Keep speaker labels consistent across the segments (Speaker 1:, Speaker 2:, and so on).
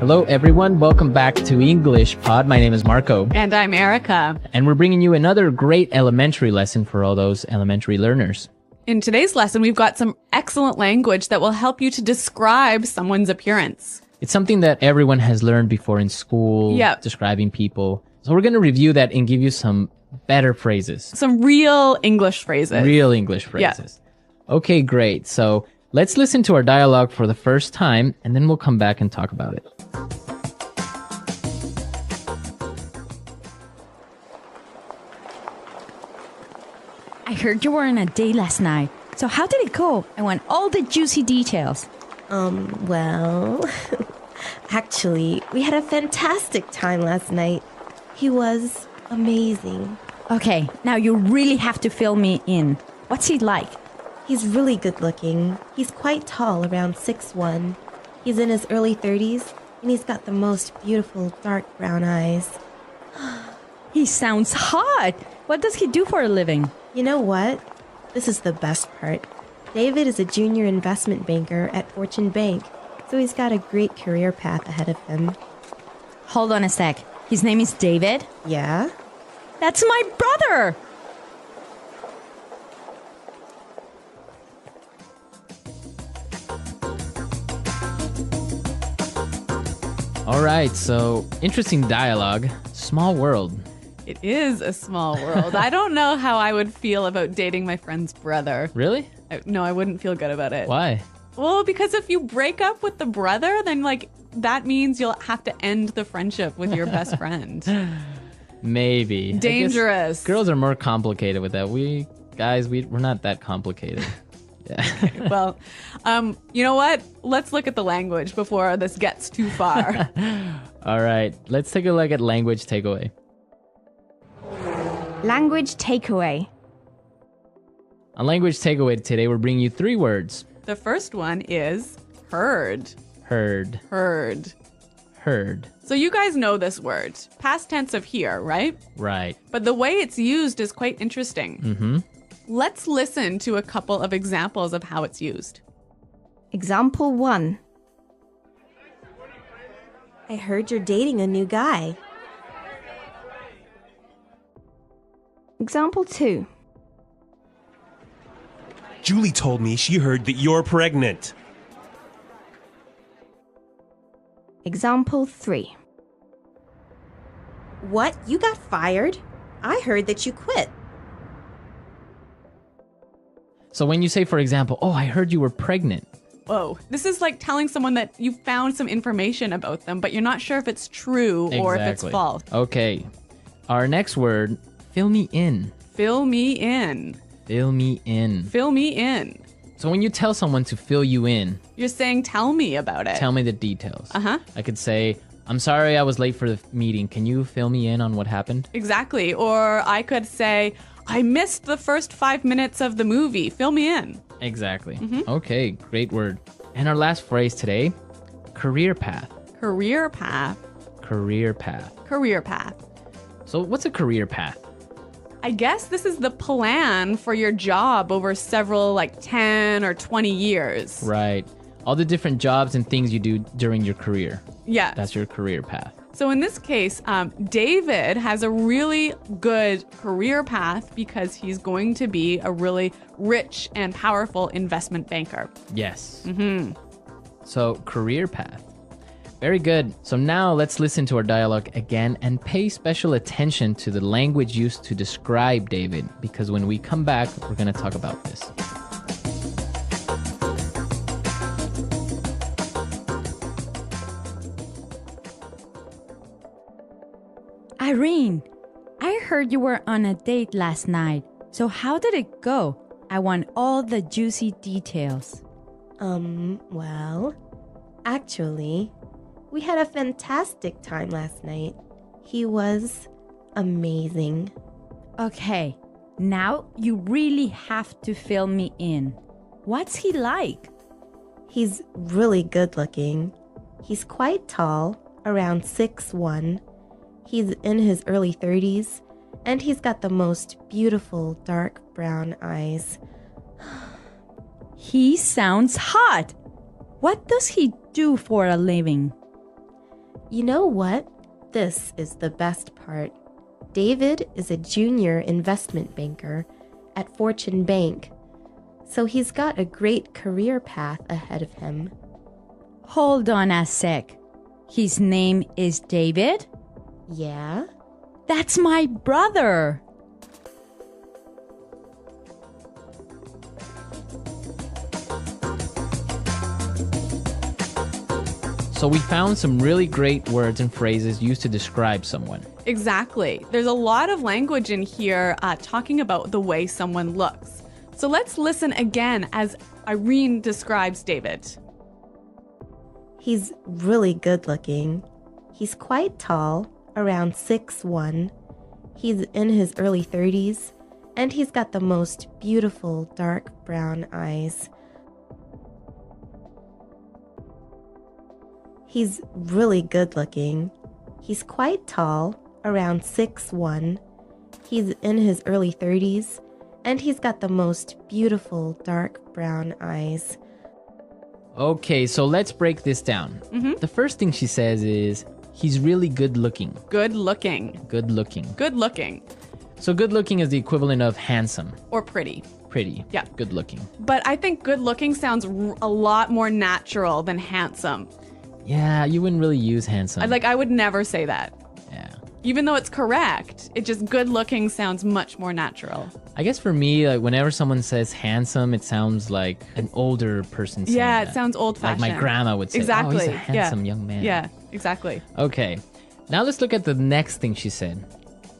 Speaker 1: Hello, everyone. Welcome back to English Pod. My name is Marco.
Speaker 2: And I'm Erica.
Speaker 1: And we're bringing you another great elementary lesson for all those elementary learners.
Speaker 2: In today's lesson, we've got some excellent language that will help you to describe someone's appearance.
Speaker 1: It's something that everyone has learned before in school, describing people. So we're going to review that and give you some better phrases.
Speaker 2: Some real English phrases.
Speaker 1: Real English phrases. Yeah. Okay, great. So let's listen to our dialogue for the first time, and then we'll come back and talk about it.
Speaker 3: I heard you were on a date last night. So how did it go? I want all the juicy details.
Speaker 4: Well, actually, we had a fantastic time last night. He was amazing.
Speaker 3: Okay, now you really have to fill me in. What's he like?
Speaker 4: He's really good looking. He's quite tall, around 6'1". He's in his early 30s, and he's got the most beautiful dark brown eyes.
Speaker 3: He sounds hot. What does he do for a living?
Speaker 4: You know what? This is the best part. David is a junior investment banker at Fortune Bank, so he's got a great career path ahead of him.
Speaker 3: Hold on a sec. His name is David?
Speaker 4: Yeah?
Speaker 3: That's my brother!
Speaker 1: All right, so interesting dialogue. Small world.
Speaker 2: It is a small world. I don't know how I would feel about dating my friend's brother.
Speaker 1: Really?
Speaker 2: No, I wouldn't feel good about it.
Speaker 1: Why?
Speaker 2: Well, because if you break up with the brother, then that means you'll have to end the friendship with your best friend.
Speaker 1: Maybe.
Speaker 2: Dangerous.
Speaker 1: Girls are more complicated with that. We're not that complicated. Yeah.
Speaker 2: Okay, well, you know what? Let's look at the language before this gets too far.
Speaker 1: All right, let's take a look at language takeaway.
Speaker 5: Language takeaway.
Speaker 1: On language takeaway today, we're bringing you 3 words.
Speaker 2: The first one is heard.
Speaker 1: Heard.
Speaker 2: Heard.
Speaker 1: Heard.
Speaker 2: So you guys know this word. Past tense of hear, right?
Speaker 1: Right.
Speaker 2: But the way it's used is quite interesting.
Speaker 1: Mm-hmm.
Speaker 2: Let's listen to a couple of examples of how it's used.
Speaker 5: Example 1.
Speaker 4: I heard you're dating a new guy.
Speaker 5: Example 2.
Speaker 6: Julie told me she heard that you're pregnant.
Speaker 5: Example 3.
Speaker 4: What? You got fired? I heard that you quit.
Speaker 1: So when you say, for example, oh, I heard you were pregnant.
Speaker 2: Whoa. This is like telling someone that you found some information about them, but you're not sure if it's true or if it's false.
Speaker 1: Okay. Our next word, fill me in.
Speaker 2: Fill me in.
Speaker 1: Fill me in.
Speaker 2: Fill me in.
Speaker 1: So when you tell someone to fill you in,
Speaker 2: you're saying, tell me about it.
Speaker 1: Tell me the details.
Speaker 2: Uh-huh.
Speaker 1: I could say, I'm sorry I was late for the meeting. Can you fill me in on what happened?
Speaker 2: Exactly. Or I could say, I missed the first 5 minutes of the movie. Fill me in.
Speaker 1: Exactly. Mm-hmm. Okay, great word. And our last phrase today, career path.
Speaker 2: Career path.
Speaker 1: Career path.
Speaker 2: Career path.
Speaker 1: So what's a career path?
Speaker 2: I guess this is the plan for your job over several 10 or 20 years.
Speaker 1: Right. All the different jobs and things you do during your career.
Speaker 2: Yeah.
Speaker 1: That's your career path.
Speaker 2: So in this case, David has a really good career path because he's going to be a really rich and powerful investment banker.
Speaker 1: Yes.
Speaker 2: Mm-hmm.
Speaker 1: So career path. Very good. So now let's listen to our dialogue again and pay special attention to the language used to describe David, because when we come back, we're going to talk about this.
Speaker 3: Irene, I heard you were on a date last night. So how did it go? I want all the juicy details.
Speaker 4: Well, actually, we had a fantastic time last night. He was amazing.
Speaker 3: Okay, now you really have to fill me in. What's he like?
Speaker 4: He's really good looking. He's quite tall, around 6'1". He's in his early 30s, and he's got the most beautiful dark brown eyes.
Speaker 3: He sounds hot. What does he do for a living?
Speaker 4: You know what? This is the best part. David is a junior investment banker at Fortune Bank, so he's got a great career path ahead of him.
Speaker 3: Hold on a sec. His name is David?
Speaker 4: Yeah?
Speaker 3: That's my brother.
Speaker 1: So we found some really great words and phrases used to describe someone.
Speaker 2: Exactly. There's a lot of language in here talking about the way someone looks. So let's listen again as Irene describes David.
Speaker 4: He's really good looking. He's quite tall, around 6'1". He's in his early 30s, and he's got the most beautiful dark brown eyes. He's really good looking. He's quite tall, around 6'1". He's in his early 30s, and he's got the most beautiful dark brown eyes.
Speaker 1: Okay, so let's break this down. The first thing she says is, he's really good looking.
Speaker 2: Good looking.
Speaker 1: Good looking.
Speaker 2: Good looking.
Speaker 1: So good looking is the equivalent of handsome.
Speaker 2: Or pretty.
Speaker 1: Pretty.
Speaker 2: Yeah.
Speaker 1: Good looking.
Speaker 2: But I think good looking sounds a lot more natural than handsome.
Speaker 1: Yeah, you wouldn't really use handsome.
Speaker 2: I would never say that.
Speaker 1: Yeah.
Speaker 2: Even though it's correct, it just good looking sounds much more natural.
Speaker 1: I guess for me, like whenever someone says handsome, it sounds like an older person saying
Speaker 2: Yeah,
Speaker 1: that.
Speaker 2: it sounds old
Speaker 1: Like
Speaker 2: fashioned.
Speaker 1: my grandma would say,
Speaker 2: Exactly.
Speaker 1: oh, he's a handsome young man.
Speaker 2: Yeah, exactly.
Speaker 1: Okay. Now let's look at the next thing she said.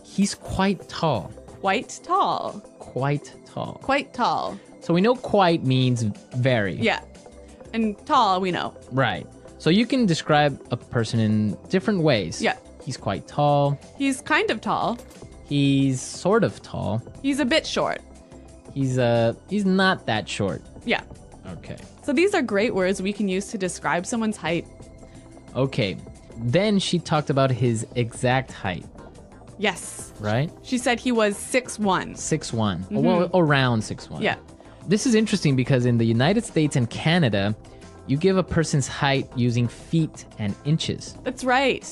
Speaker 1: He's quite tall.
Speaker 2: Quite tall.
Speaker 1: Quite tall.
Speaker 2: Quite tall.
Speaker 1: So we know quite means very.
Speaker 2: Yeah. And tall, we know.
Speaker 1: Right. So you can describe a person in different ways.
Speaker 2: Yeah.
Speaker 1: He's quite tall.
Speaker 2: He's kind of tall.
Speaker 1: He's sort of tall.
Speaker 2: He's a bit short.
Speaker 1: He's not that short.
Speaker 2: Yeah.
Speaker 1: Okay.
Speaker 2: So these are great words we can use to describe someone's height.
Speaker 1: Okay. Then she talked about his exact height,
Speaker 2: Yes.
Speaker 1: right?
Speaker 2: She said he was 6'1".
Speaker 1: 6'1". Well, around 6'1".
Speaker 2: Yeah.
Speaker 1: This is interesting because in the United States and Canada, you give a person's height using feet and inches,
Speaker 2: That's right.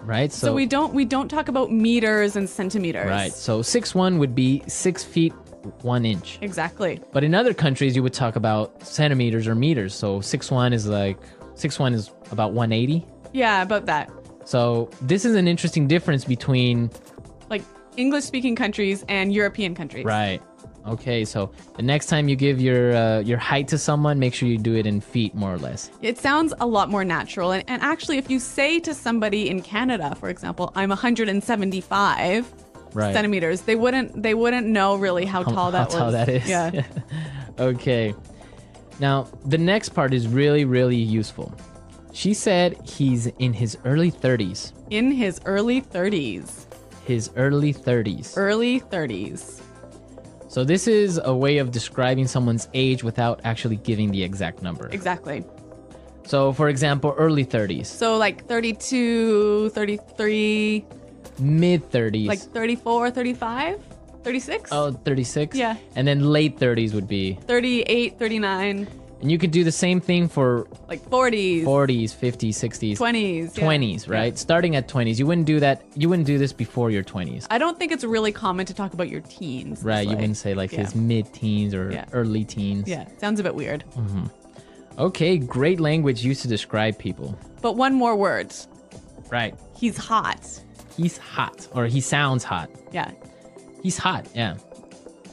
Speaker 1: right?
Speaker 2: So we don't talk about meters and centimeters.
Speaker 1: Right. So 6'1" would be 6 feet 1 inch.
Speaker 2: Exactly.
Speaker 1: But in other countries, you would talk about centimeters or meters. So 6'1" is about 180.
Speaker 2: Yeah, about that.
Speaker 1: So this is an interesting difference between.
Speaker 2: Like English speaking countries and European countries.
Speaker 1: Right. Okay. So the next time you give your height to someone, make sure you do it in feet, more or less.
Speaker 2: It sounds a lot more natural. And actually, if you say to somebody in Canada, for example, I'm 175
Speaker 1: Right.
Speaker 2: centimeters, they wouldn't know really how tall that was.
Speaker 1: How tall that is.
Speaker 2: Yeah.
Speaker 1: Okay. Now the next part is really, really useful. She said he's in his early 30s.
Speaker 2: In his early 30s.
Speaker 1: His early 30s.
Speaker 2: Early 30s.
Speaker 1: So this is a way of describing someone's age without actually giving the exact number.
Speaker 2: Exactly.
Speaker 1: So for example, early 30s.
Speaker 2: So like 32, 33,
Speaker 1: Mid 30s.
Speaker 2: like 34, 35, 36?
Speaker 1: Oh, 36?
Speaker 2: Yeah.
Speaker 1: And then late 30s would be.
Speaker 2: 38, 39,
Speaker 1: And you could do the same thing for
Speaker 2: like 40s,
Speaker 1: 40s, 50s, 60s.
Speaker 2: 20s. yeah.
Speaker 1: 20s, right?
Speaker 2: Yeah.
Speaker 1: Starting at 20s. You wouldn't do that. You wouldn't do this before your 20s.
Speaker 2: I don't think it's really common to talk about your teens.
Speaker 1: Right,
Speaker 2: It's
Speaker 1: you wouldn't say like
Speaker 2: yeah.
Speaker 1: his mid-teens or
Speaker 2: Yeah.
Speaker 1: early teens.
Speaker 2: Yeah, sounds a bit weird.
Speaker 1: Okay, great language used to describe people.
Speaker 2: But one more word.
Speaker 1: Right.
Speaker 2: He's hot.
Speaker 1: He's hot, or he sounds hot.
Speaker 2: Yeah.
Speaker 1: He's hot, yeah.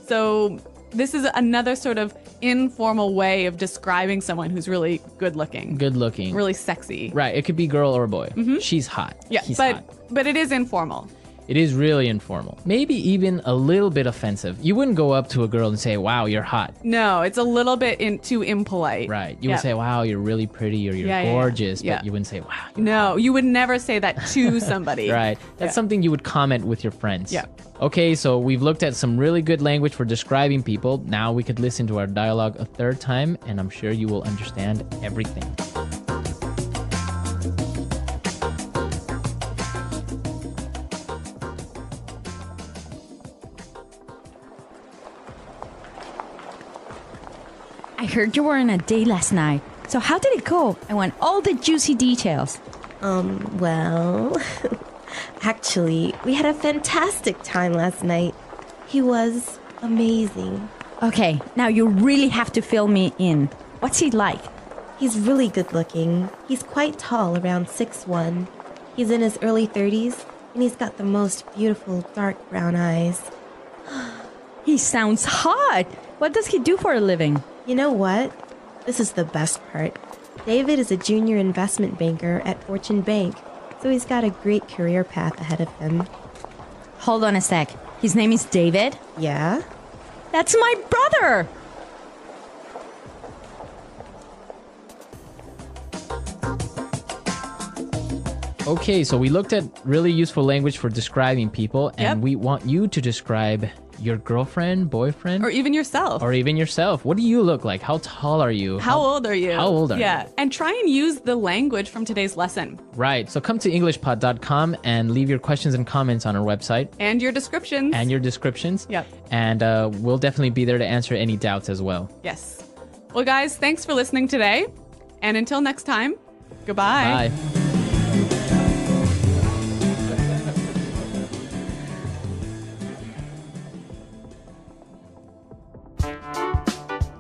Speaker 2: So this is another sort of informal way of describing someone who's really good looking,
Speaker 1: Good looking.
Speaker 2: really sexy.
Speaker 1: Right, it could be girl or boy. She's hot.
Speaker 2: Yeah,
Speaker 1: He's
Speaker 2: but
Speaker 1: hot.
Speaker 2: but it is informal.
Speaker 1: It is really informal. Maybe even a little bit offensive. You wouldn't go up to a girl and say, wow, you're hot.
Speaker 2: No, it's a little bit too impolite.
Speaker 1: Right. You
Speaker 2: Yeah.
Speaker 1: would say, wow, you're really pretty or you're
Speaker 2: Yeah, yeah, yeah.
Speaker 1: gorgeous.
Speaker 2: Yeah.
Speaker 1: But you wouldn't say, wow. You're
Speaker 2: No, you would never say that to somebody.
Speaker 1: Right. That's
Speaker 2: Yeah.
Speaker 1: something you would comment with your friends.
Speaker 2: Yeah.
Speaker 1: Okay, so we've looked at some really good language for describing people. Now we could listen to our dialogue a third time, and I'm sure you will understand everything.
Speaker 3: I heard you were on a date last night. So how did it go? I want all the juicy details.
Speaker 4: Well, actually, we had a fantastic time last night. He was amazing.
Speaker 3: Okay, now you really have to fill me in. What's he like?
Speaker 4: He's really good looking. He's quite tall, around 6'1". He's in his early 30s, and he's got the most beautiful dark brown eyes.
Speaker 3: He sounds hot. What does he do for a living?
Speaker 4: You know what? This is the best part. David is a junior investment banker at Fortune Bank, so he's got a great career path ahead of him.
Speaker 3: Hold on a sec. His name is David?
Speaker 4: Yeah?
Speaker 3: That's my brother!
Speaker 1: Okay, so we looked at really useful language for describing people, and
Speaker 2: Yep.
Speaker 1: we want you to describe your girlfriend, boyfriend,
Speaker 2: Or even yourself.
Speaker 1: or even yourself. What do you look like? How tall are you?
Speaker 2: How old are you?
Speaker 1: How old are you?
Speaker 2: Yeah. And try and use the language from today's lesson
Speaker 1: Right. So come to EnglishPod.com and leave your questions and comments on our website
Speaker 2: and your descriptions.
Speaker 1: and your descriptions.
Speaker 2: Yep.
Speaker 1: And we'll definitely be there to answer any doubts as well.
Speaker 2: Yes. Well, guys, thanks for listening today. And until next time, goodbye.
Speaker 1: Bye.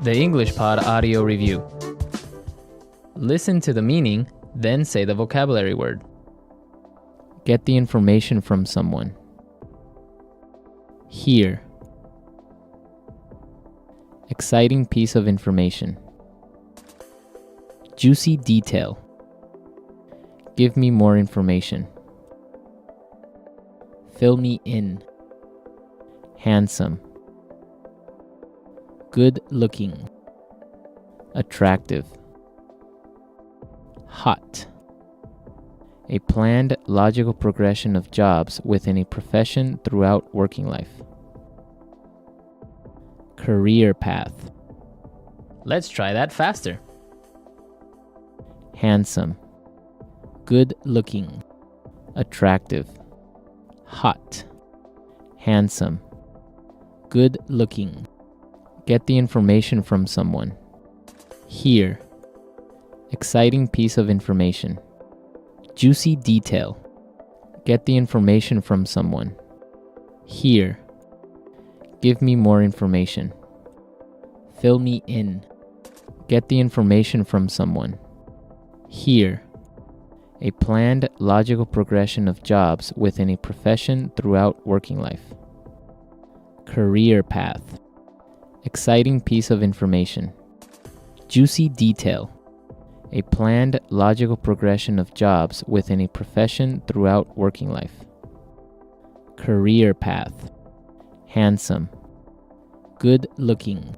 Speaker 1: The English Pod Audio Review. Listen to the meaning, then say the vocabulary word. Get the information from someone. Hear. Exciting piece of information. Juicy detail. Give me more information. Fill me in. Handsome. Good looking. Attractive. Hot. A planned, logical progression of jobs within a profession throughout working life. Career path. Let's try that faster. Handsome. Good looking. Attractive. Hot. Handsome. Good looking. Get the information from someone. Hear. Exciting piece of information. Juicy detail. Get the information from someone. Hear. Give me more information. Fill me in. Get the information from someone. Hear. A planned, logical progression of jobs within a profession throughout working life. Career path. Exciting piece of information. Juicy detail. A planned, logical progression of jobs within a profession throughout working life. Career path. Handsome. Good looking.